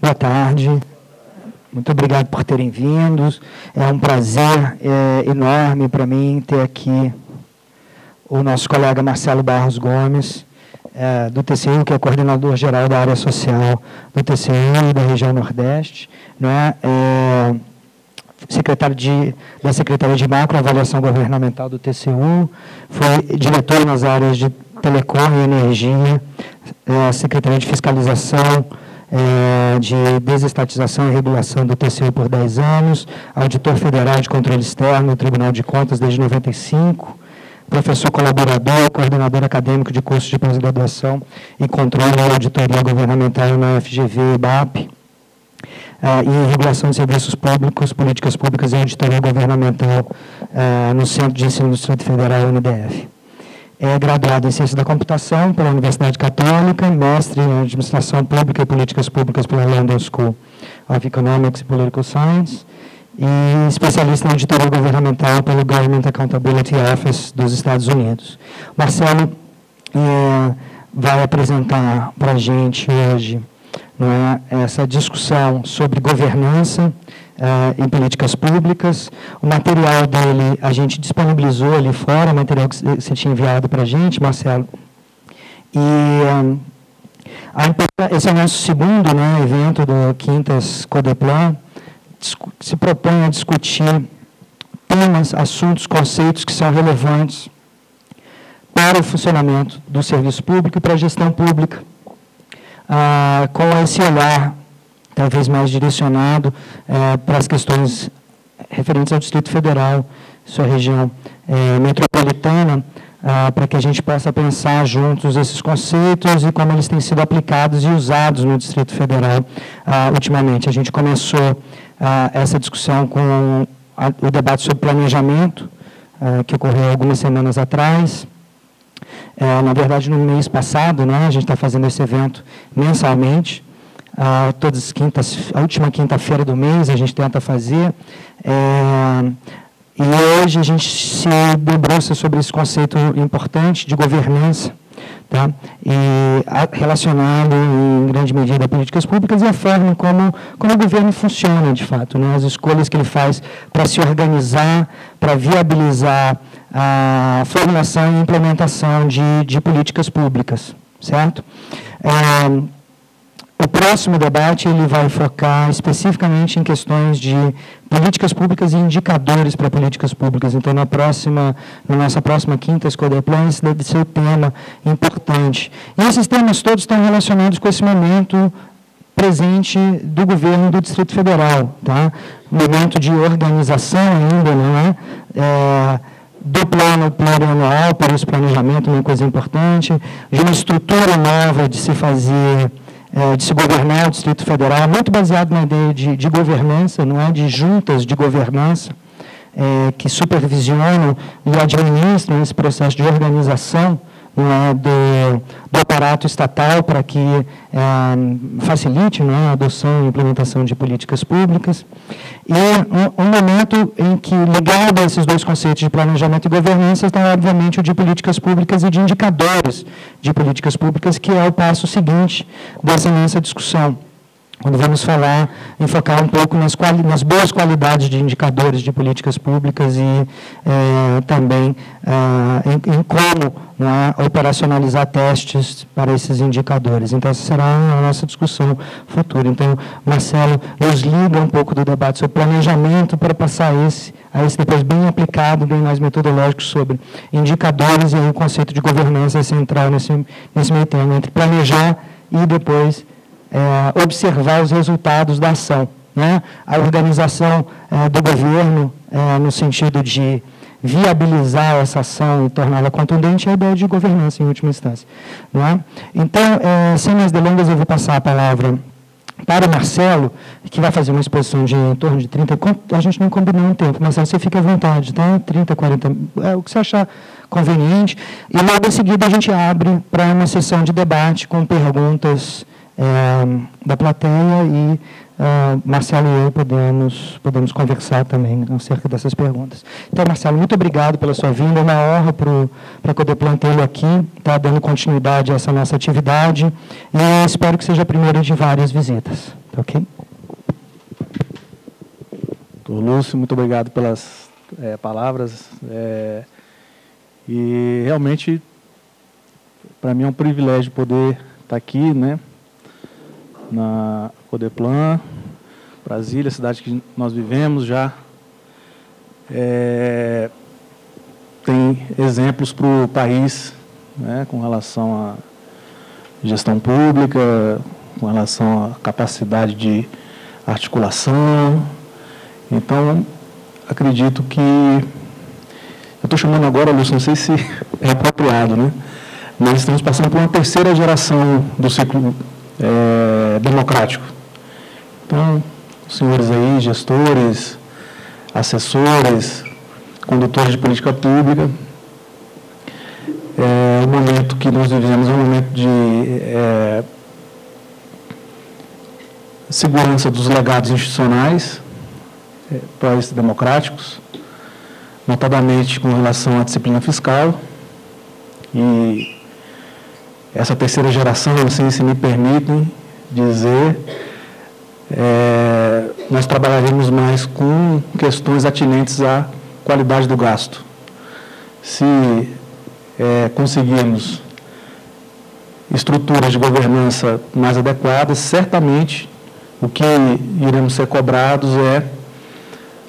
Boa tarde. Muito obrigado por terem vindo. É um prazer enorme para mim ter aqui o nosso colega Marcelo Barros Gomes, do TCU, que é coordenador geral da área social do TCU e da região Nordeste, secretário da Secretaria de Macroavaliação Governamental do TCU, foi diretor nas áreas de telecom e energia, Secretaria de Fiscalização, de Desestatização e Regulação do TCU por 10 anos, auditor federal de controle externo do Tribunal de Contas desde 95, professor colaborador, coordenador acadêmico de cursos de pós-graduação e controle e auditoria governamental na FGV e BAP, e regulação de serviços públicos, políticas públicas e auditoria governamental no Centro de Ensino do Distrito Federal, UNDF. É graduado em Ciência da Computação pela Universidade Católica, mestre em Administração Pública e Políticas Públicas pela London School of Economics and Political Science e especialista em auditoria governamental pelo Government Accountability Office dos Estados Unidos. Marcelo vai apresentar para a gente hoje essa discussão sobre governança em políticas públicas. O material dele a gente disponibilizou ali fora, o material que você tinha enviado para a gente, Marcelo. E esse é o nosso segundo evento do Quintas Codeplan, se propõe a discutir temas, assuntos, conceitos que são relevantes para o funcionamento do serviço público e para a gestão pública, com esse olhar talvez mais direcionado para as questões referentes ao Distrito Federal, sua região metropolitana, para que a gente possa pensar juntos esses conceitos e como eles têm sido aplicados e usados no Distrito Federal ultimamente. A gente começou essa discussão com o debate sobre planejamento, que ocorreu algumas semanas atrás. Na verdade, no mês passado, a gente está fazendo esse evento mensalmente, todas as quintas, a última quinta-feira do mês a gente tenta fazer, e hoje a gente se debruça sobre esse conceito importante de governança, tá? E relacionado em grande medida a políticas públicas e a forma como o governo funciona de fato, as escolhas que ele faz para se organizar, para viabilizar a formulação e implementação de políticas públicas, certo? O próximo debate ele vai focar especificamente em questões de políticas públicas e indicadores para políticas públicas. Então, na nossa próxima Quintas Codeplan, esse deve ser o tema importante. E esses temas todos estão relacionados com esse momento presente do governo do Distrito Federal, tá? Momento de organização ainda, não é? Do plano plurianual para esse planejamento, uma coisa importante, de uma estrutura nova de se fazer, de se governar o Distrito Federal, muito baseado na ideia de governança, não é? De juntas de governança, que supervisionam e administram esse processo de organização do aparato estatal para que facilite a adoção e implementação de políticas públicas. E um momento em que, ligado a esses dois conceitos de planejamento e governança, está, obviamente, o de políticas públicas e de indicadores de políticas públicas, que é o passo seguinte dessa nossa discussão, quando vamos falar, enfocar um pouco nas boas qualidades de indicadores de políticas públicas e também em como operacionalizar testes para esses indicadores. Então, essa será a nossa discussão futura. Então, Marcelo nos liga um pouco do debate sobre planejamento para passar a esse depois bem aplicado, bem mais metodológico sobre indicadores, e aí o conceito de governança é central nesse meio termo, entre planejar e depois observar os resultados da ação, a organização do governo no sentido de viabilizar essa ação e torná-la contundente é a ideia de governança em última instância, não é? Então, sem mais delongas, eu vou passar a palavra para o Marcelo, que vai fazer uma exposição de em torno de 30, a gente não combinou um tempo, Marcelo, você fica à vontade, tá? 30, 40, o que você achar conveniente, e logo em seguida a gente abre para uma sessão de debate com perguntas da plateia e Marcelo e eu podemos conversar também acerca dessas perguntas. Então, Marcelo, muito obrigado pela sua vinda, é uma honra para a Codeplan tê-lo aqui, dando continuidade a essa nossa atividade, e espero que seja a primeira de várias visitas. Tá Ok? Doutor Lúcio, muito obrigado pelas palavras. E realmente, para mim é um privilégio poder estar aqui, né, na Codeplan, Brasília, cidade que nós vivemos já. Tem exemplos para o país, né, com relação à gestão pública, com relação à capacidade de articulação. Então, acredito que... Eu estou chamando agora, Lúcio, não sei se é apropriado, né? Nós estamos passando por uma terceira geração do ciclo democrático. Então, os senhores aí, gestores, assessores, condutores de política pública, o momento que nós vivemos é um momento de segurança dos legados institucionais, países democráticos, notadamente com relação à disciplina fiscal. E essa terceira geração, assim, se me permitem dizer, nós trabalharemos mais com questões atinentes à qualidade do gasto. Se conseguirmos estruturas de governança mais adequadas, certamente o que iremos ser cobrados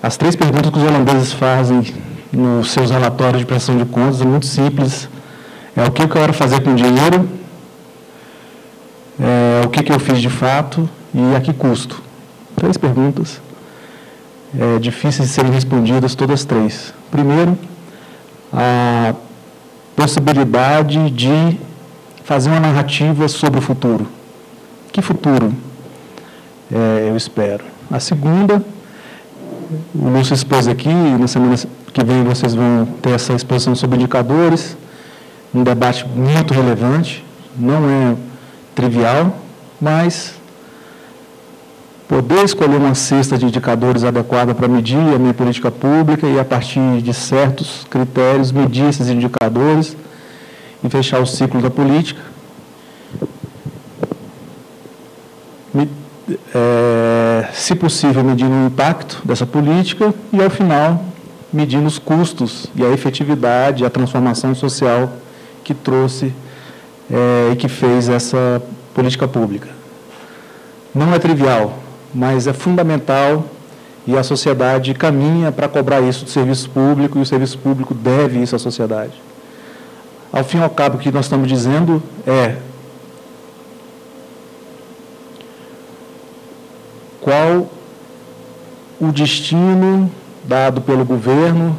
as três perguntas que os holandeses fazem nos seus relatórios de prestação de contas, muito simples. O que eu quero fazer com o dinheiro, o que eu fiz de fato e a que custo. Três perguntas difíceis de serem respondidas, todas três. Primeiro, a possibilidade de fazer uma narrativa sobre o futuro. Que futuro eu espero? A segunda, o Lúcio expôs aqui, na semana que vem vocês vão ter essa exposição sobre indicadores, um debate muito relevante, não é trivial, mas poder escolher uma cesta de indicadores adequada para medir a minha política pública e, a partir de certos critérios, medir esses indicadores e fechar o ciclo da política. Se possível, medindo o impacto dessa política e, ao final, medindo os custos e a efetividade, a transformação social que trouxe e que fez essa política pública. Não é trivial, mas é fundamental e a sociedade caminha para cobrar isso do serviço público e o serviço público deve isso à sociedade. Ao fim e ao cabo, o que nós estamos dizendo qual o destino dado pelo governo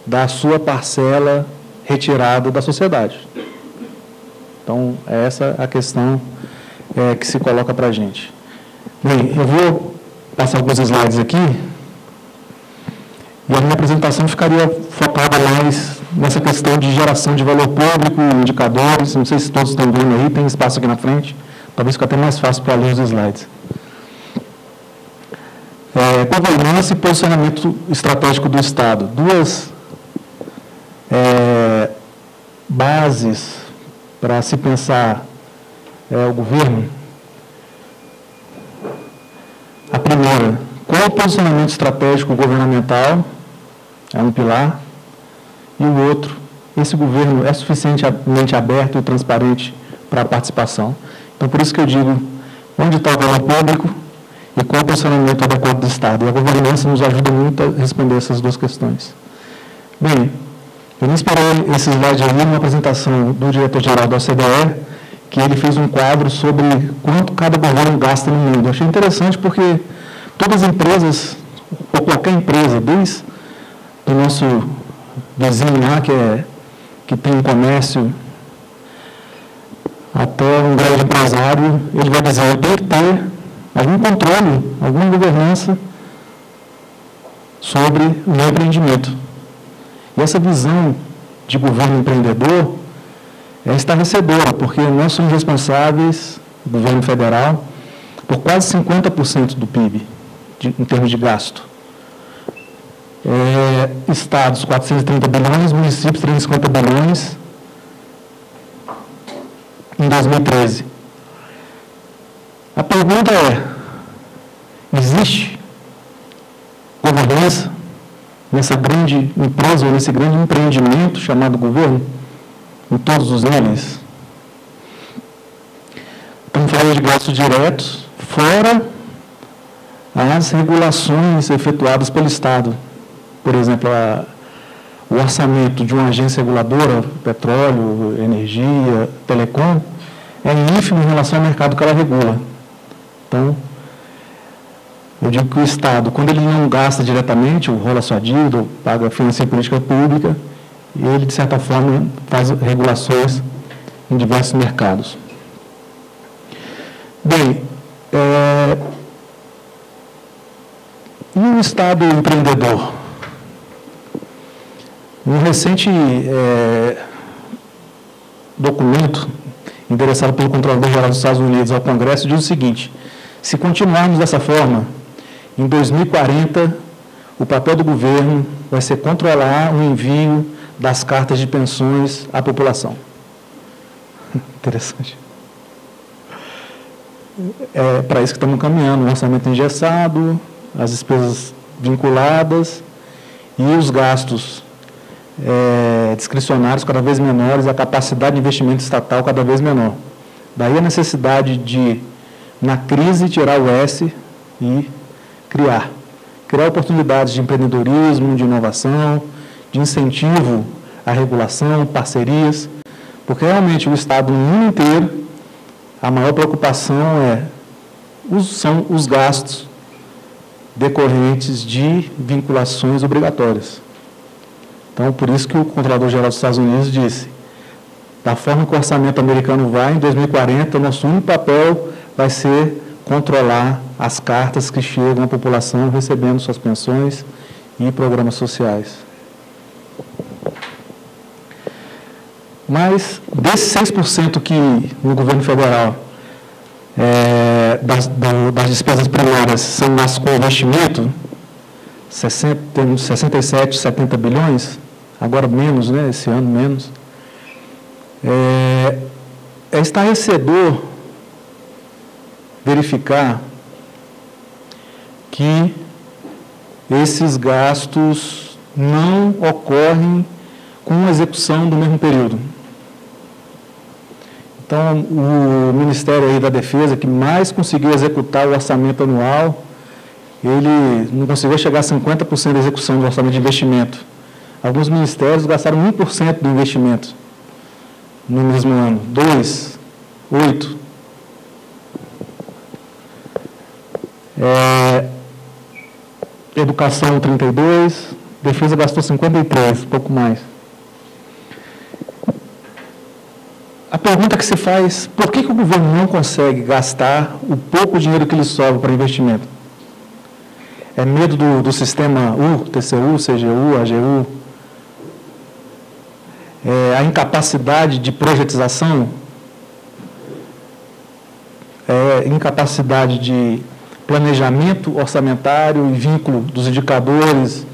da sua parcela retirada da sociedade. Então, é essa a questão que se coloca para a gente. Bem, eu vou passar alguns slides aqui e a minha apresentação ficaria focada mais nessa questão de geração de valor público, indicadores. Não sei se todos estão vendo aí, tem espaço aqui na frente. Talvez fique até mais fácil para ler os slides. Governança e posicionamento estratégico do Estado. Duas bases para se pensar o governo. A primeira, qual o posicionamento estratégico governamental? É um pilar. E o outro, esse governo é suficientemente aberto e transparente para a participação. Então, por isso que eu digo, onde está o valor público e qual o posicionamento adequado do Estado? E a governança nos ajuda muito a responder essas duas questões. Bem, eu me inspirei esse slide aí numa apresentação do diretor-geral da OCDE, que ele fez um quadro sobre quanto cada governo gasta no mundo. Eu achei interessante porque todas as empresas, ou qualquer empresa, desde o nosso vizinho lá, que tem um comércio, até um grande empresário, ele vai dizer, eu tenho que ter algum controle, alguma governança sobre o meu empreendimento. E essa visão de governo empreendedor é estarrecedora, porque nós somos responsáveis, o governo federal, por quase 50% do PIB, em termos de gasto. Estados, 430 bilhões, municípios, 350 bilhões, em 2013. A pergunta é, existe governança nessa grande empresa ou nesse grande empreendimento chamado governo, em todos os níveis? Estamos falando de gastos diretos, fora as regulações efetuadas pelo Estado. Por exemplo, o orçamento de uma agência reguladora, petróleo, energia, telecom, é ínfimo em relação ao mercado que ela regula. Então, eu digo que o Estado, quando ele não gasta diretamente, rola sua dívida, paga financia política pública, ele, de certa forma, faz regulações em diversos mercados. Bem, e o Estado empreendedor? Um recente documento endereçado pelo Controlador-Geral dos Estados Unidos ao Congresso diz o seguinte: se continuarmos dessa forma, em 2040, o papel do governo vai ser controlar o envio das cartas de pensões à população. Interessante. É para isso que estamos caminhando, um orçamento engessado, as despesas vinculadas e os gastos discricionários cada vez menores, a capacidade de investimento estatal cada vez menor. Daí a necessidade de, na crise, tirar o S e criar oportunidades de empreendedorismo, de inovação, de incentivo à regulação, parcerias, porque realmente o Estado no mundo inteiro, a maior preocupação são os gastos decorrentes de vinculações obrigatórias. Então, por isso que o Controlador-Geral dos Estados Unidos disse, da forma que o orçamento americano vai, em 2040, o nosso único papel vai ser controlar as cartas que chegam à população recebendo suas pensões e programas sociais. Mas, desses 6% que no governo federal das despesas primárias são nas com investimento, 67, 70 bilhões, agora menos, né, esse ano menos, é estarrecedor verificar que esses gastos não ocorrem com execução do mesmo período. Então, o Ministério aí da Defesa, que mais conseguiu executar o orçamento anual, ele não conseguiu chegar a 50% da execução do orçamento de investimento. Alguns ministérios gastaram 1% do investimento no mesmo ano. 2, 8. Educação, 32. Defesa gastou 53, pouco mais. A pergunta que se faz, por que o governo não consegue gastar o pouco dinheiro que lhe sobra para investimento? É medo do sistema U, TCU, CGU, AGU? A incapacidade de projetização? Incapacidade de planejamento orçamentário e vínculo dos indicadores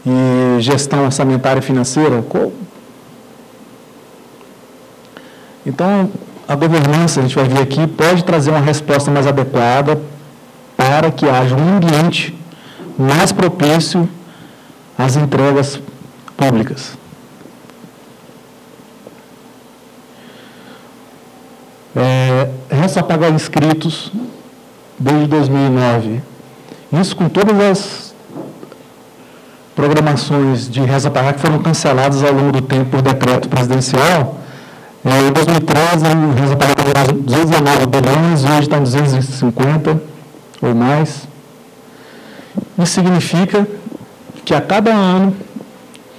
e gestão orçamentária e financeira? Então, a governança, a gente vai ver aqui, pode trazer uma resposta mais adequada para que haja um ambiente mais propício às entregas públicas. Resta pagar inscritos desde 2009. Isso com todas as programações de reza pagar que foram canceladas ao longo do tempo por decreto presidencial. Em 2013, o reza pagar estava em 219 bilhões, hoje está em 250 ou mais. Isso significa que a cada ano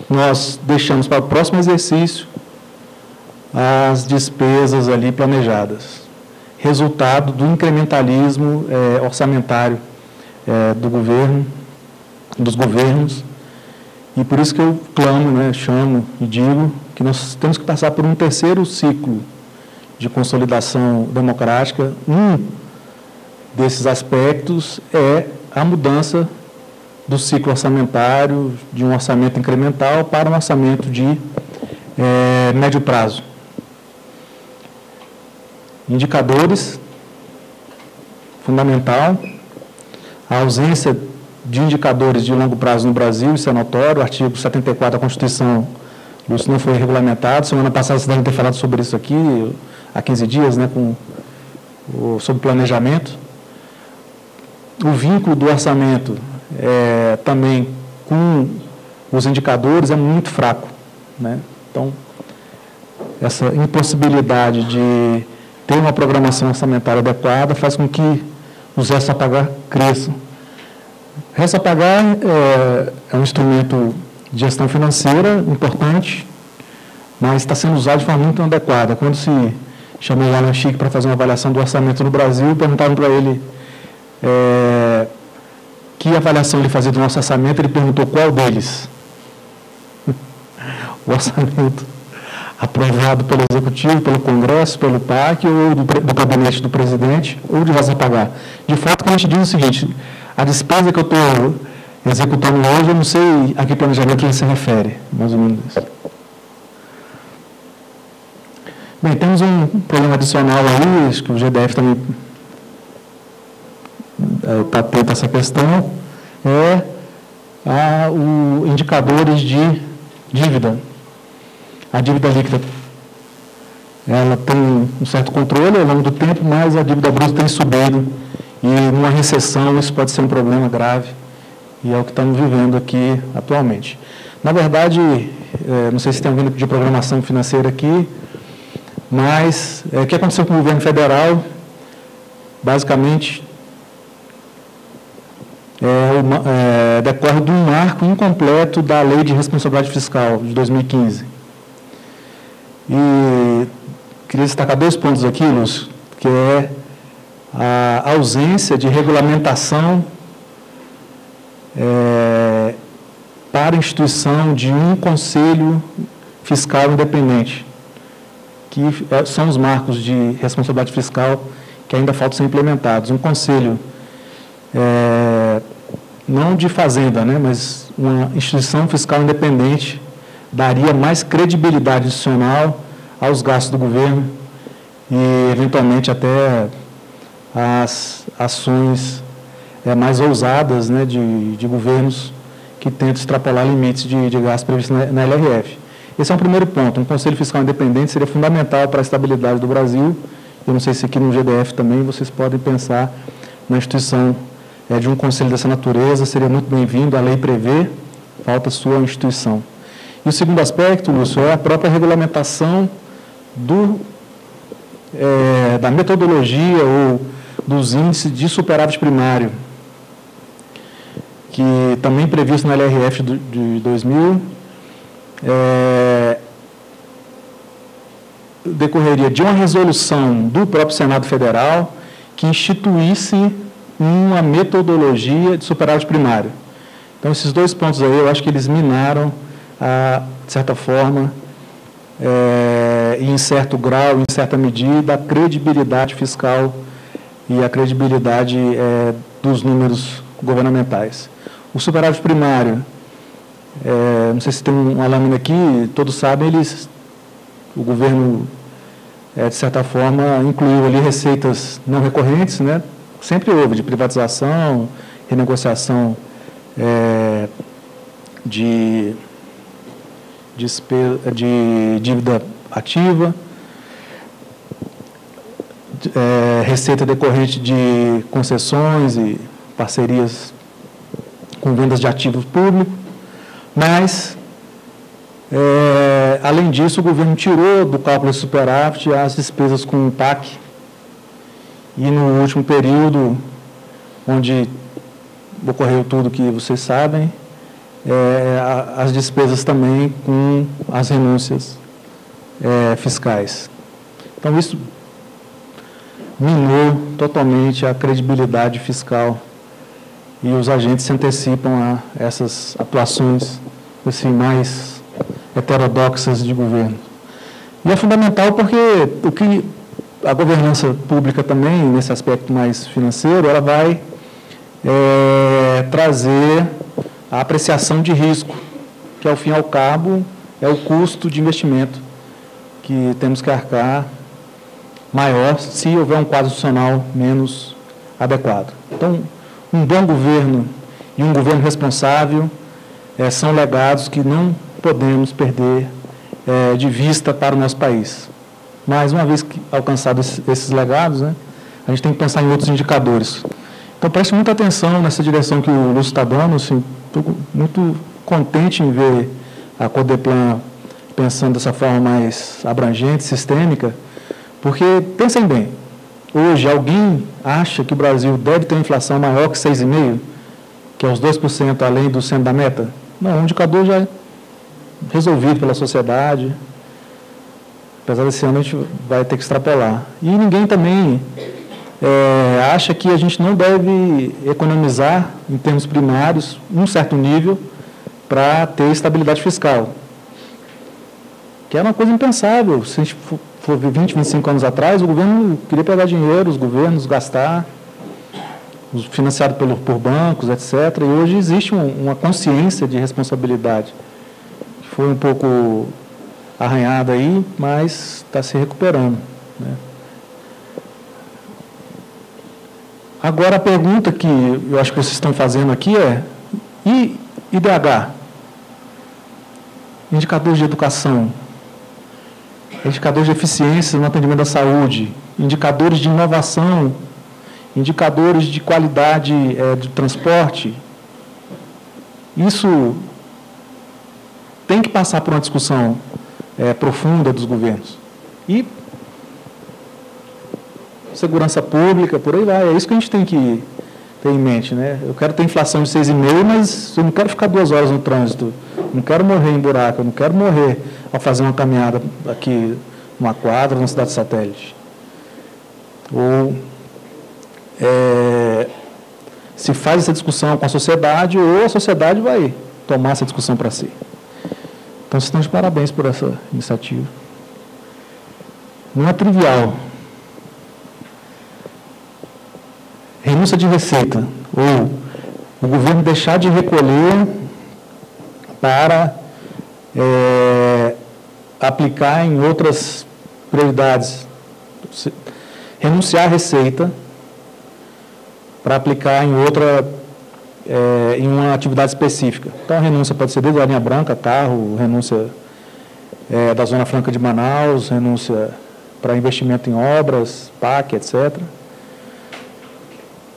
nós deixamos para o próximo exercício as despesas ali planejadas. Resultado do incrementalismo orçamentário do governo, dos governos. E por isso que eu clamo, chamo e digo que nós temos que passar por um terceiro ciclo de consolidação democrática. Um desses aspectos é a mudança do ciclo orçamentário, de um orçamento incremental para um orçamento de médio prazo. Indicadores fundamental. A ausência de indicadores de longo prazo no Brasil, isso é notório. O artigo 74 da Constituição, isso não foi regulamentado. Semana passada vocês devem ter falado sobre isso aqui, há 15 dias, né, sobre planejamento. O vínculo do orçamento também com os indicadores é muito fraco, né? Então, essa impossibilidade de ter uma programação orçamentária adequada faz com que os restos a pagar cresçam. Restos a pagar é um instrumento de gestão financeira importante, mas está sendo usado de forma muito inadequada. Quando se chamou o Alan Chic para fazer uma avaliação do orçamento no Brasil, perguntaram para ele que avaliação ele fazia do nosso orçamento, ele perguntou qual deles. O orçamento aprovado pelo Executivo, pelo Congresso, pelo PAC, ou do gabinete do presidente, ou de restos a pagar. De fato, que a gente diz o seguinte: a despesa que eu estou executando hoje, eu não sei a que planejamento ele se refere, mais ou menos isso. Bem, temos um problema adicional aí, acho que o GDF também está atento a essa questão, os indicadores de dívida. A dívida líquida, ela tem um certo controle ao longo do tempo, mas a dívida bruta tem subido, e numa recessão isso pode ser um problema grave, e é o que estamos vivendo aqui atualmente. Na verdade, não sei se tem alguém de programação financeira aqui, mas o que aconteceu com o governo federal, basicamente, decorre de um marco incompleto da Lei de Responsabilidade Fiscal de 2015. E queria destacar 2 pontos aqui, Lúcio, que é a ausência de regulamentação para a instituição de um conselho fiscal independente, que são os marcos de responsabilidade fiscal que ainda faltam ser implementados. Um conselho, não de fazenda, né, mas uma instituição fiscal independente, daria mais credibilidade institucional aos gastos do governo e, eventualmente, até as ações mais ousadas, né, de governos que tentam extrapolar limites de gasto previstos na LRF. Esse é um primeiro ponto. Um conselho fiscal independente seria fundamental para a estabilidade do Brasil. Eu não sei se aqui no GDF também vocês podem pensar na instituição de um conselho dessa natureza, seria muito bem-vindo. A lei prevê, falta sua instituição. E o segundo aspecto, Lúcio, é a própria regulamentação da metodologia ou dos índices de superávit primário, que também previsto na LRF de 2000, decorreria de uma resolução do próprio Senado Federal que instituísse uma metodologia de superávit primário. Então, esses 2 pontos aí, eu acho que eles minaram, de certa forma, em certo grau, em certa medida, a credibilidade fiscal e a credibilidade dos números governamentais. O superávit primário, não sei se tem uma lâmina aqui, todos sabem, o governo, de certa forma, incluiu ali receitas não recorrentes, né? Sempre houve, de privatização, renegociação de dívida ativa, receita decorrente de concessões e parcerias com vendas de ativos públicos, mas, além disso, o governo tirou do cálculo de superávit as despesas com o PAC, e no último período, onde ocorreu tudo que vocês sabem, as despesas também com as renúncias fiscais. Então, isso minou totalmente a credibilidade fiscal e os agentes se antecipam a essas atuações assim, mais heterodoxas de governo. E é fundamental porque a governança pública também, nesse aspecto mais financeiro, ela vai trazer a apreciação de risco, que, ao fim e ao cabo, é o custo de investimento que temos que arcar maior se houver um quadro institucional menos adequado. Então, um bom governo e um governo responsável são legados que não podemos perder de vista para o nosso país. Mas, uma vez que alcançados esses legados, né, a gente tem que pensar em outros indicadores. Então, preste muita atenção nessa direção que o Lúcio está dando. Assim, estou muito contente em ver a Codeplan pensando dessa forma mais abrangente, sistêmica, porque, pensem bem, hoje alguém acha que o Brasil deve ter uma inflação maior que 6,5%, que é os 2% além do centro da meta? Não, um indicador já é resolvido pela sociedade. Apesar desse ano a gente vai ter que extrapolar. E ninguém também acha que a gente não deve economizar, em termos primários, um certo nível para ter estabilidade fiscal. Que era uma coisa impensável. Se a gente for 20, 25 anos atrás, o governo queria pegar dinheiro, os governos gastar, financiado por bancos, etc. E hoje existe uma consciência de responsabilidade, que foi um pouco arranhada aí, mas está se recuperando, né? Agora, a pergunta que eu acho que vocês estão fazendo aqui é: e IDH? Indicadores de educação, indicadores de eficiência no atendimento da saúde, indicadores de inovação, indicadores de qualidade do transporte. Isso tem que passar por uma discussão profunda dos governos. E segurança pública, por aí vai. É isso que a gente tem que ter em mente, né? Eu quero ter inflação de 6,5%, mas eu não quero ficar 2 horas no trânsito. Não quero morrer em buraco, eu não quero morrer ao fazer uma caminhada aqui numa quadra, numa cidade satélite. Ou se faz essa discussão com a sociedade, ou a sociedade vai tomar essa discussão para si. Então, vocês estão de parabéns por essa iniciativa. Não é trivial. Renúncia de receita, ou o governo deixar de recolher para aplicar em outras prioridades. Renunciar à receita para aplicar em em uma atividade específica. Então, a renúncia pode ser desde a linha branca, carro, renúncia da Zona Franca de Manaus, renúncia para investimento em obras, PAC, etc.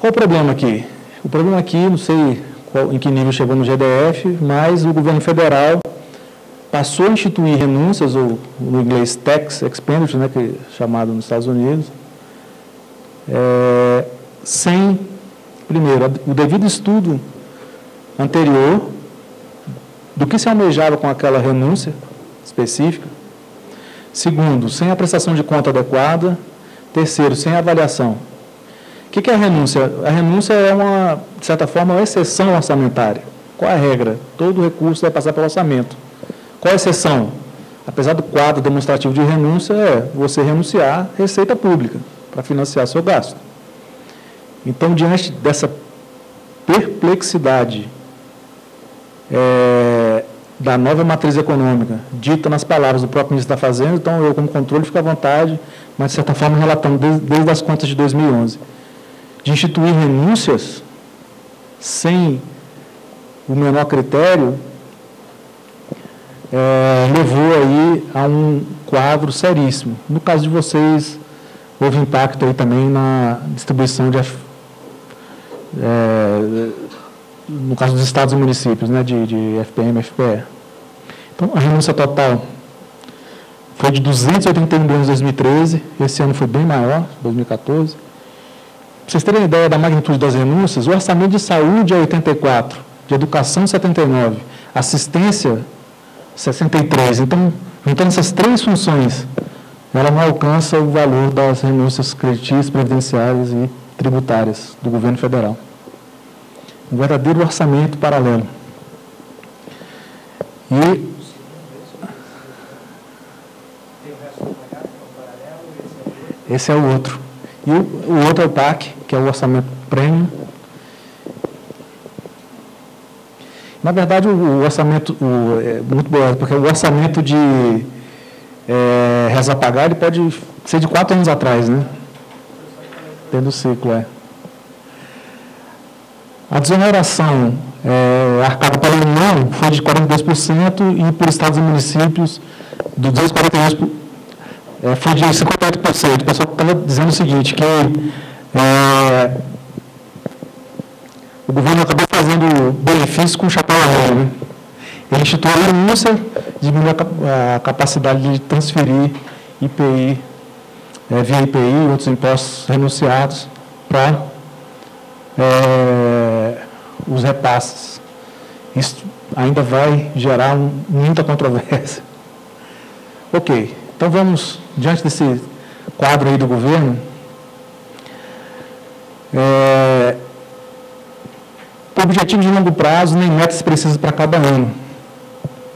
Qual o problema aqui? O problema aqui, não sei em que nível chegou no GDF, mas o governo federal passou a instituir renúncias, ou no inglês tax expenditure, né, que é chamado nos Estados Unidos, sem, primeiro, o devido estudo anterior do que se almejava com aquela renúncia específica. Segundo, sem a prestação de conta adequada. Terceiro, sem avaliação. O que é a renúncia? A renúncia é, de certa forma, uma exceção orçamentária. Qual é a regra? Todo recurso vai passar pelo orçamento. Qual é a exceção? Apesar do quadro demonstrativo de renúncia, você renunciar à receita pública para financiar seu gasto. Então, diante dessa perplexidade da nova matriz econômica, dita nas palavras do próprio ministro da Fazenda, então eu, como controle, fico à vontade, mas, de certa forma, relatando desde as contas de 2011, de instituir renúncias sem o menor critério, levou aí a um quadro seríssimo. No caso de vocês, houve impacto aí também na distribuição no caso dos estados e municípios, né, de FPM e FPE. Então, a renúncia total foi de 281 bilhões em 2013, esse ano foi bem maior, 2014. Para vocês terem ideia da magnitude das renúncias, o orçamento de saúde é 84, de educação 79, assistência 63. Então, juntando essas 3 funções, ela não alcança o valor das renúncias creditícias, previdenciárias e tributárias do governo federal. Um verdadeiro orçamento paralelo. E esse é o outro. E o outro é o PAC, que é o orçamento premium. Na verdade, o orçamento, muito bom, porque o orçamento de reza pagar, ele pode ser de 4 anos atrás, né? Dentro do ciclo, A desoneração arcada pela União foi de 42% e por estados e municípios, do 242%, foi de 58%. O pessoal estava dizendo o seguinte, que o governo acabou fazendo benefícios com o chapéu amarelo, né? Ele instituiu a renúncia, diminuiu a capacidade de transferir IPI, via IPI e outros impostos renunciados para os repasses. Isso ainda vai gerar muita controvérsia. Ok, então vamos, diante desse quadro aí do governo, objetivo de longo prazo, nem metas precisas para cada ano.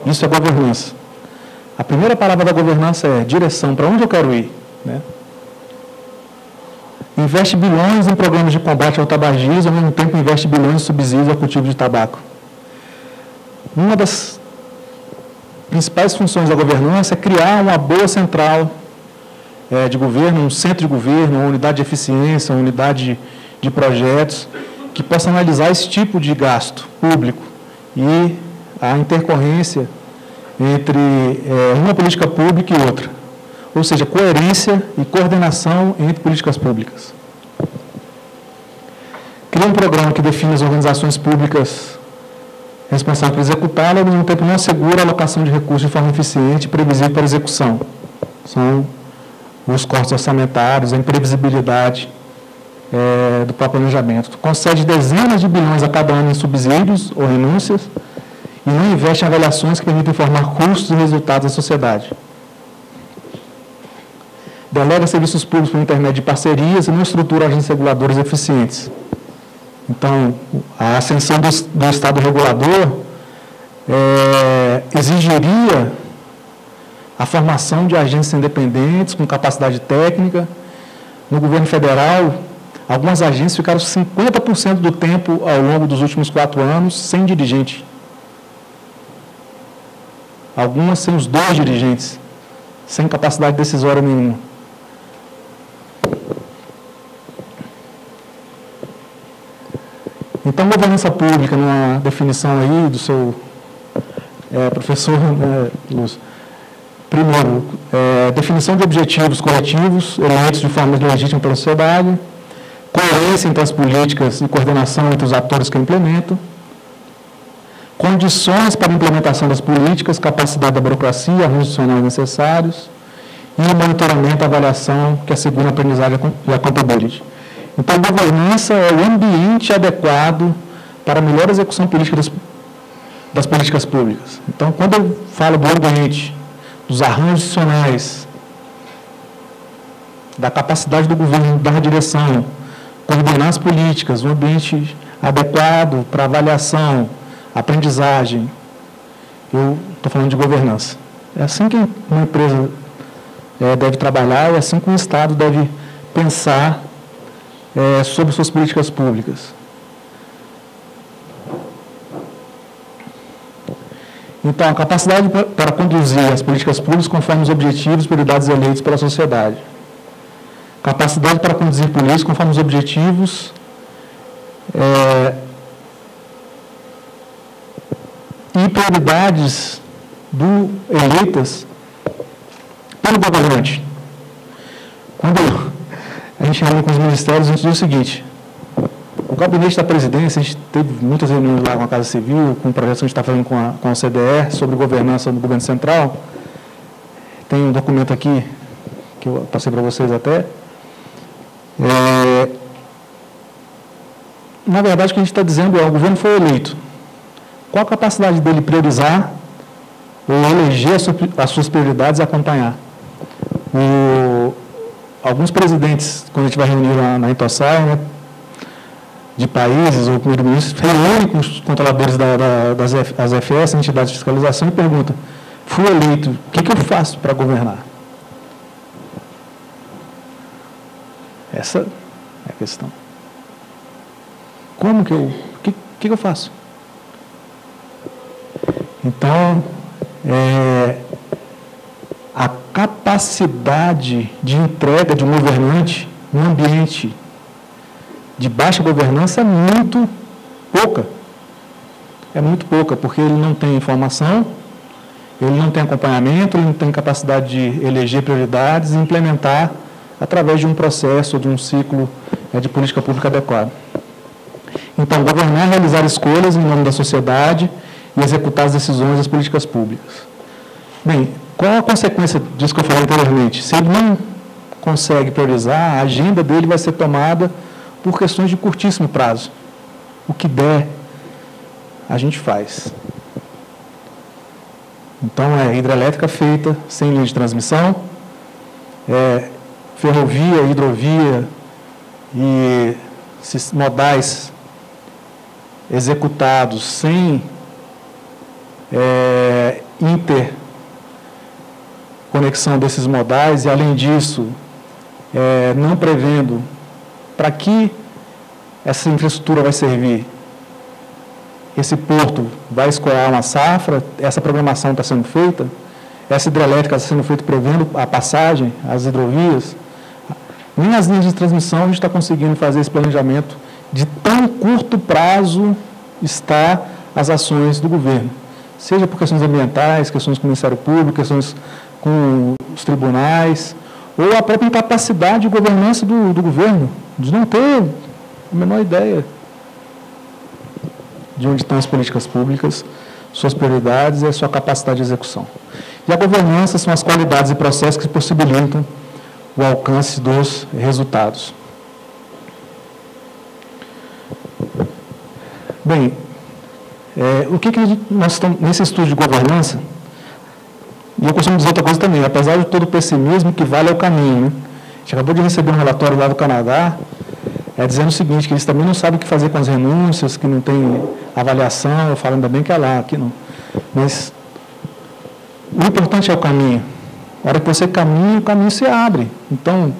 Isso é governança. A primeira palavra da governança é direção, para onde eu quero ir, né? Investe bilhões em programas de combate ao tabagismo, ao mesmo tempo investe bilhões em subsídios ao cultivo de tabaco. Uma das principais funções da governança é criar uma boa central de governo, um centro de governo, uma unidade de eficiência, uma unidade de projetos, que possa analisar esse tipo de gasto público e a intercorrência entre uma política pública e outra. Ou seja, coerência e coordenação entre políticas públicas. Cria um programa que define as organizações públicas responsáveis por executá-la, ao mesmo tempo não assegura a alocação de recursos de forma eficiente e previsível para execução. São os cortes orçamentários, a imprevisibilidade do próprio planejamento. Concede dezenas de bilhões a cada ano em subsídios ou renúncias e não investe em avaliações que permitem informar custos e resultados da sociedade. Delega serviços públicos por intermédio de parcerias e não estrutura agentes reguladores eficientes. Então, a ascensão do Estado regulador exigiria a formação de agentes independentes, com capacidade técnica. No governo federal, algumas agências ficaram 50% do tempo ao longo dos últimos 4 anos sem dirigente. Algumas sem os 2 dirigentes, sem capacidade decisória nenhuma. Então, governança pública, numa definição aí do seu professor Lúcio. Primeiro, definição de objetivos coletivos, eleitos de forma legítima pela sociedade, coerência entre as políticas e coordenação entre os atores que implementam, condições para a implementação das políticas, capacidade da burocracia, arranjos institucionais necessários, e monitoramento e avaliação que assegura a aprendizagem e a accountability. Então, a governança é o ambiente adequado para a melhor execução política das políticas públicas. Então, quando eu falo do ambiente, dos arranjos institucionais, da capacidade do governo dar direção, coordenar as políticas, um ambiente adequado para avaliação, aprendizagem, eu estou falando de governança. É assim que uma empresa deve trabalhar, é assim que um Estado deve pensar sobre suas políticas públicas. Então, a capacidade para conduzir as políticas públicas conforme os objetivos e prioridades eleitos pela sociedade. Capacidade para conduzir políticas conforme os objetivos e prioridades eleitas pelo governante. Quando a gente reúne com os ministérios, a gente diz o seguinte: o gabinete da presidência, a gente teve muitas reuniões lá com a Casa Civil, com projetos que a gente está fazendo com a OCDE sobre governança do governo central. Tem um documento aqui, que eu passei para vocês até. Na verdade, o que a gente está dizendo o governo foi eleito. Qual a capacidade dele priorizar ou eleger as suas prioridades e acompanhar? Alguns presidentes, quando a gente vai reunir lá na Intosai, né, de países ou primeiro-ministros, reúne com os controladores das FS, entidades de fiscalização, e pergunta: fui eleito, o que eu faço para governar? Essa é a questão. Como que o que eu faço? Então, a capacidade de entrega de um governante num ambiente de baixa governança é muito pouca. É muito pouca, porque ele não tem informação, ele não tem acompanhamento, ele não tem capacidade de eleger prioridades e implementar através de um processo, de um ciclo de política pública adequado. Então, governar é realizar escolhas em nome da sociedade e executar as decisões das políticas públicas. Bem, qual a consequência disso que eu falei anteriormente? Se ele não consegue priorizar, a agenda dele vai ser tomada por questões de curtíssimo prazo. O que der, a gente faz. Então, é hidrelétrica feita sem linha de transmissão, ferrovia, hidrovia e modais executados sem interconexão desses modais e, além disso, não prevendo para que essa infraestrutura vai servir. Esse porto vai escoar uma safra, essa programação está sendo feita, essa hidrelétrica está sendo feita prevendo a passagem, as hidrovias. Nem as linhas de transmissão a gente está conseguindo fazer esse planejamento de tão curto prazo está as ações do governo. Seja por questões ambientais, questões com o Ministério Público, questões com os tribunais, ou a própria incapacidade de governança do governo, de não ter a menor ideia de onde estão as políticas públicas, suas prioridades e a sua capacidade de execução. E a governança são as qualidades e processos que possibilitam o alcance dos resultados. Bem, o que nós estamos, nesse estudo de governança, e eu costumo dizer outra coisa também, apesar de todo o pessimismo, que vale é o caminho. Né? A gente acabou de receber um relatório lá do Canadá, dizendo o seguinte, que eles também não sabem o que fazer com as renúncias, que não tem avaliação, eu falo ainda bem que é lá, aqui não. Mas o importante é o caminho. A hora que você caminha, o caminho se abre. Então,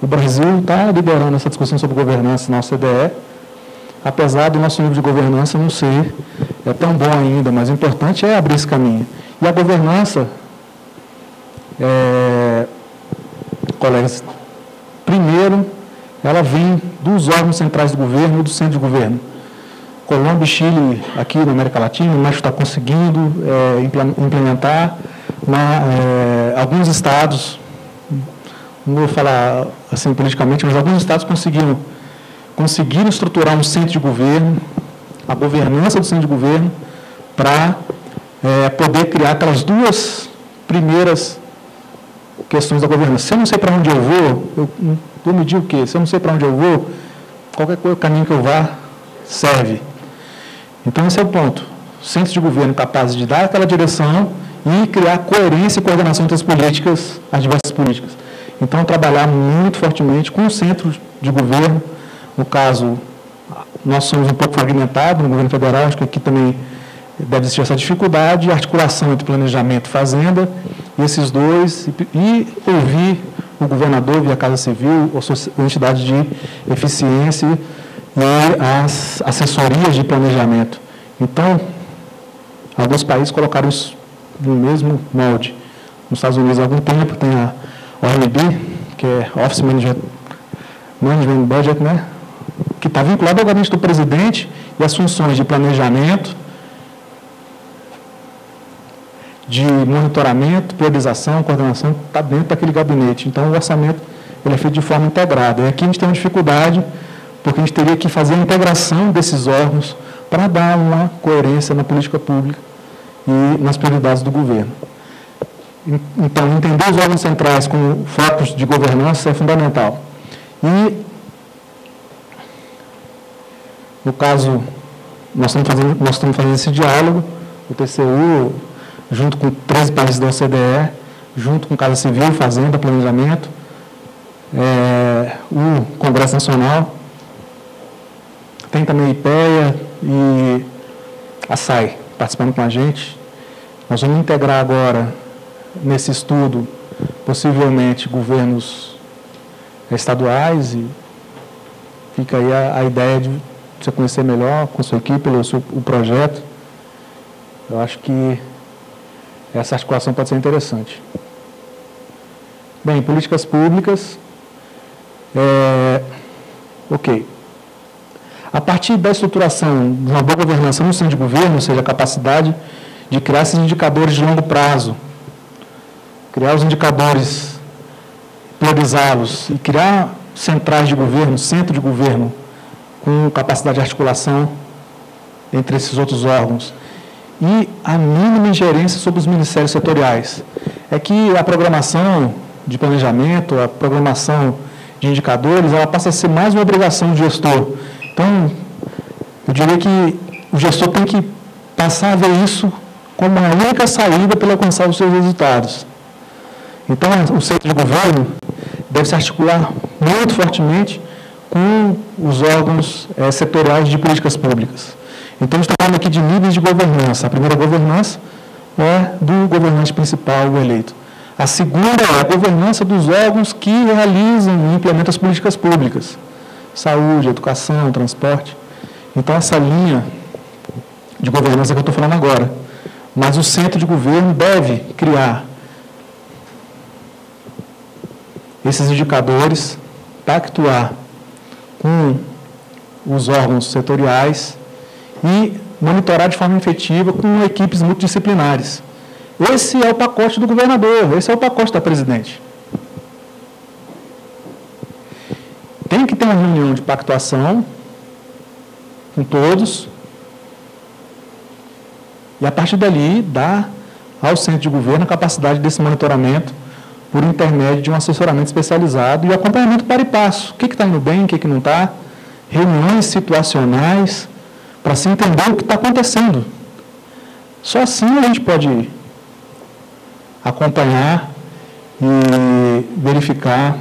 o Brasil está liderando essa discussão sobre governança na OCDE, apesar do nosso nível de governança não ser tão bom ainda, mas o importante é abrir esse caminho. E a governança, colegas, primeiro, ela vem dos órgãos centrais do governo e do centro de governo. Colômbia e Chile, aqui na América Latina, mas está conseguindo implementar. Alguns estados, não vou falar assim politicamente, mas alguns estados conseguiram estruturar um centro de governo, a governança do centro de governo, para poder criar aquelas duas primeiras questões da governança. Se eu não sei para onde eu vou medir o quê? Se eu não sei para onde eu vou, qualquer caminho que eu vá serve. Então, esse é o ponto. Centros de governo capazes de dar aquela direção e criar coerência e coordenação entre as políticas, as diversas políticas. Então, trabalhar muito fortemente com o centro de governo. No caso, nós somos um pouco fragmentados no governo federal, acho que aqui também deve existir essa dificuldade, articulação entre planejamento e fazenda, esses dois, e ouvir o governador via Casa Civil, ou entidade de eficiência e as assessorias de planejamento. Então, alguns países colocaram isso no mesmo molde. Nos Estados Unidos há algum tempo tem a OMB, que é Office Management Budget, né? Que está vinculado ao gabinete do presidente e as funções de planejamento, de monitoramento, priorização, coordenação, está dentro daquele gabinete. Então, o orçamento ele é feito de forma integrada. E aqui a gente tem uma dificuldade, porque a gente teria que fazer a integração desses órgãos para dar uma coerência na política pública e nas prioridades do governo. Então, entender os órgãos centrais como focos de governança é fundamental. E, no caso, nós estamos fazendo esse diálogo, o TCU, junto com 13 países da OCDE, junto com Casa Civil, Fazenda, Planejamento, o Congresso Nacional, tem também a IPEA e a SAI participando com a gente. Nós vamos integrar agora, nesse estudo, possivelmente, governos estaduais, e fica aí a ideia de você conhecer melhor com a sua equipe, o projeto. Eu acho que essa articulação pode ser interessante. Bem, políticas públicas. Ok. A partir da estruturação de uma boa governança no centro de governo, ou seja, a capacidade de criar esses indicadores de longo prazo, criar os indicadores, priorizá-los e criar centrais de governo, centro de governo, com capacidade de articulação entre esses outros órgãos, e a mínima ingerência sobre os ministérios setoriais. É que a programação de planejamento, a programação de indicadores, ela passa a ser mais uma obrigação do gestor. Então, eu diria que o gestor tem que passar a ver isso como a única saída para alcançar os seus resultados. Então, o centro de governo deve se articular muito fortemente com os órgãos setoriais de políticas públicas. Então, a gente está falando aqui de níveis de governança. A primeira governança é do governante principal, o eleito. A segunda é a governança dos órgãos que realizam e implementam as políticas públicas. Saúde, educação, transporte. Então, essa linha de governança que eu estou falando agora. Mas o centro de governo deve criar esses indicadores, pactuar com os órgãos setoriais e monitorar de forma efetiva com equipes multidisciplinares. Esse é o pacote do governador, esse é o pacote da presidente. Tem que ter uma reunião de pactuação com todos e, a partir dali, dar ao centro de governo a capacidade desse monitoramento por intermédio de um assessoramento especializado e acompanhamento para e passo. O que está indo bem, o que não está, reuniões situacionais, para se entender o que está acontecendo. Só assim a gente pode acompanhar e verificar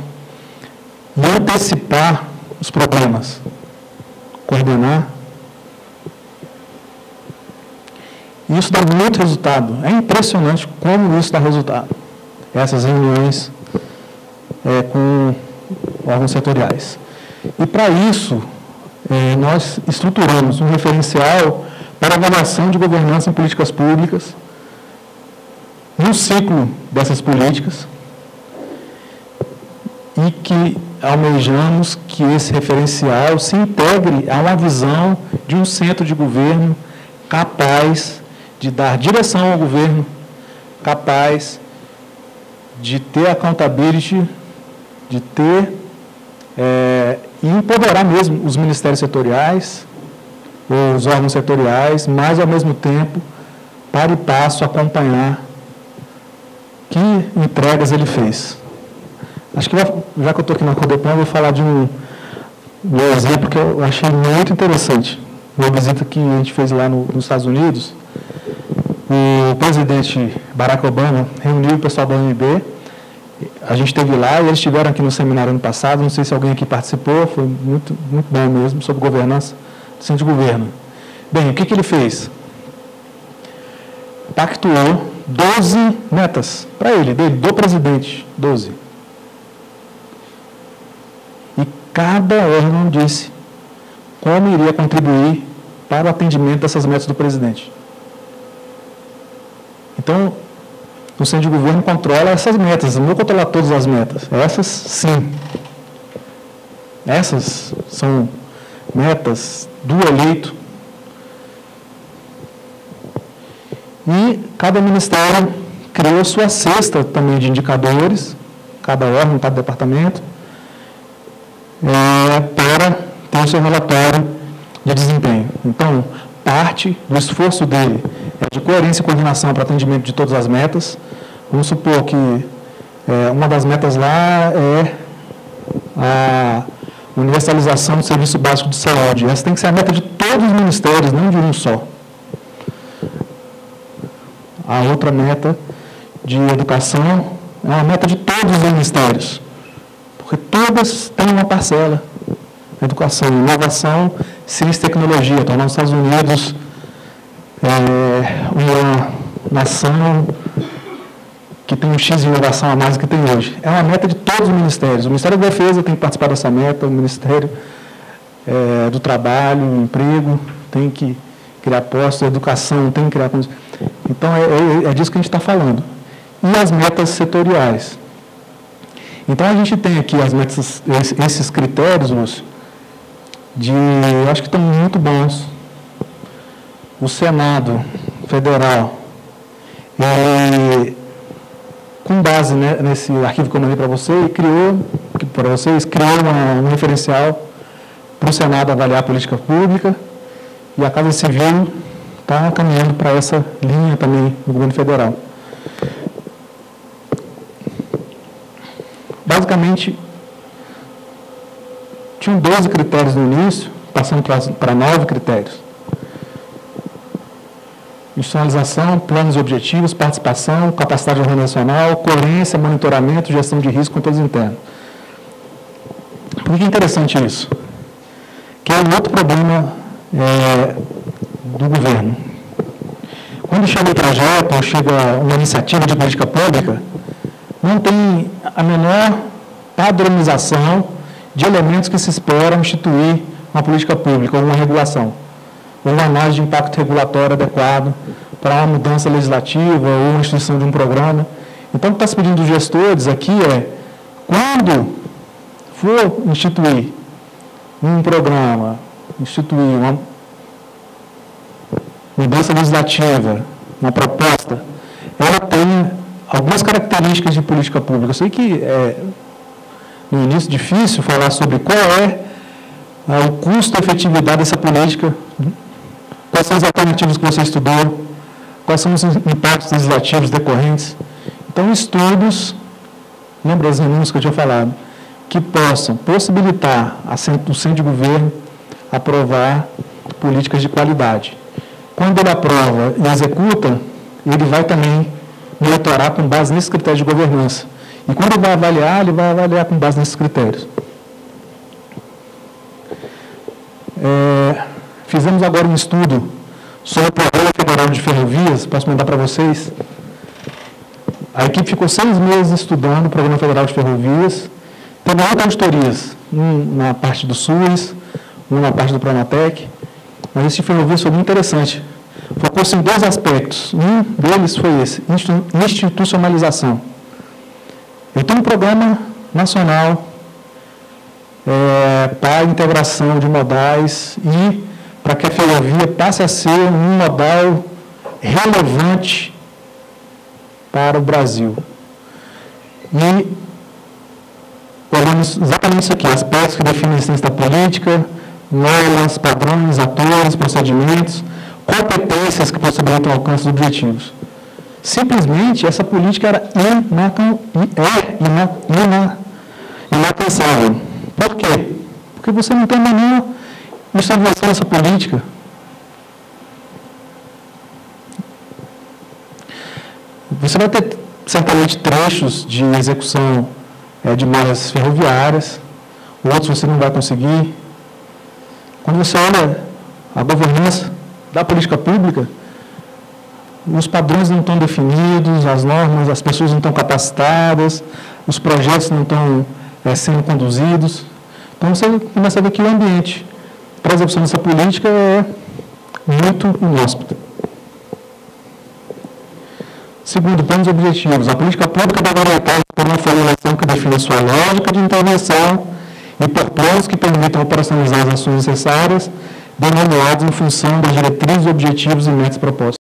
e antecipar os problemas, coordenar. E isso dá muito resultado. É impressionante como isso dá resultado. Essas reuniões com órgãos setoriais. E, para isso, nós estruturamos um referencial para avaliação de governança em políticas públicas, no ciclo dessas políticas, e que almejamos que esse referencial se integre a uma visão de um centro de governo capaz de dar direção ao governo, capaz de ter accountability, de ter e empoderar mesmo os ministérios setoriais, os órgãos setoriais, mas, ao mesmo tempo, para e passo, acompanhar que entregas ele fez. Acho que, já que eu estou aqui na Codeplan, eu vou falar de um exemplo que eu achei muito interessante. Uma visita que a gente fez lá nos Estados Unidos, o presidente Barack Obama reuniu o pessoal da OMB, a gente esteve lá e eles estiveram aqui no seminário ano passado, não sei se alguém aqui participou, foi muito, muito bom mesmo, sobre governança do centro de governo. Bem, o que ele fez? Pactuou 12 metas para ele, do presidente, 12. E cada órgão disse como iria contribuir para o atendimento dessas metas do presidente. Então, o centro de governo controla essas metas, não vou controlar todas as metas. Essas, sim. Essas são metas do eleito. E cada ministério criou sua cesta também de indicadores, cada órgão, cada departamento, para ter o seu relatório de desempenho. Então, parte do esforço dele é de coerência e coordenação para atendimento de todas as metas. Vamos supor que uma das metas lá é a universalização do serviço básico de saúde. Essa tem que ser a meta de todos os ministérios, não de um só. A outra meta de educação é uma meta de todos os ministérios, porque todas têm uma parcela. Educação, inovação, ciência e tecnologia, tornar os Estados Unidos uma nação que tem um X de inovação a mais do que tem hoje. É uma meta de todos os ministérios. O Ministério da Defesa tem que participar dessa meta, o Ministério do Trabalho, o Emprego, tem que criar postos, a educação tem que criar... Então, é disso que a gente está falando. E as metas setoriais. Então, a gente tem aqui as metas, esses critérios, Lúcio, eu acho que estão muito bons. O Senado Federal, ele, com base, né, nesse arquivo que eu mandei para vocês, criou um referencial para o Senado avaliar a política pública, e a Casa Civil está caminhando para essa linha também no governo federal. Basicamente, tinham 12 critérios no início, passando para 9 critérios. Institucionalização, planos e objetivos, participação, capacidade organizacional, coerência, monitoramento, gestão de risco, controles internos. Por que é interessante isso? Que é um outro problema do governo. Quando chega um projeto ou chega uma iniciativa de política pública, não tem a menor padronização de elementos que se esperam instituir uma política pública ou uma regulação, ou uma análise de impacto regulatório adequado para uma mudança legislativa ou uma instituição de um programa. Então, o que está se pedindo dos gestores aqui é, quando for instituir um programa, instituir uma mudança legislativa, uma proposta, ela tem algumas características de política pública. Eu sei que no início, difícil falar sobre qual é o custo e efetividade dessa política, quais são as alternativas que você estudou, quais são os impactos legislativos decorrentes. Então, estudos, lembra as renúncias que eu tinha falado, que possam possibilitar o centro de governo aprovar políticas de qualidade. Quando ele aprova e executa, ele vai também monitorar com base nesses critérios de governança. E quando ele vai avaliar com base nesses critérios. Fizemos agora um estudo sobre o Programa Federal de Ferrovias, posso mandar para vocês. A equipe ficou 6 meses estudando o Programa Federal de Ferrovias. Teve 8 auditorias, na parte do SUS, na parte do Pronatec. Mas esse Ferrovias foi muito interessante. Focou-se em 2 aspectos. Um deles foi esse, institucionalização. Eu tenho um programa nacional para a integração de modais e para que a ferrovia passe a ser um modal relevante para o Brasil. E olhamos exatamente isso aqui, aspectos que definem a essência da política, normas, padrões, atores, procedimentos, competências que possibilitam o alcance dos objetivos. Simplesmente, essa política era inalcançável. Por quê? Porque você não tem a menor institucionalização dessa política. Você vai ter, certamente, trechos de execução de malhas ferroviárias, outros você não vai conseguir. Quando você olha a governança da política pública, os padrões não estão definidos, as normas, as pessoas não estão capacitadas, os projetos não estão sendo conduzidos. Então, você começa a ver que o ambiente para a execução dessa política é muito inóspito. Segundo, planos e objetivos. A política pública deve orientar por uma formulação que define a sua lógica de intervenção e por planos que permitam operacionalizar as ações necessárias, denominados em função das diretrizes, objetivos e metas propostas.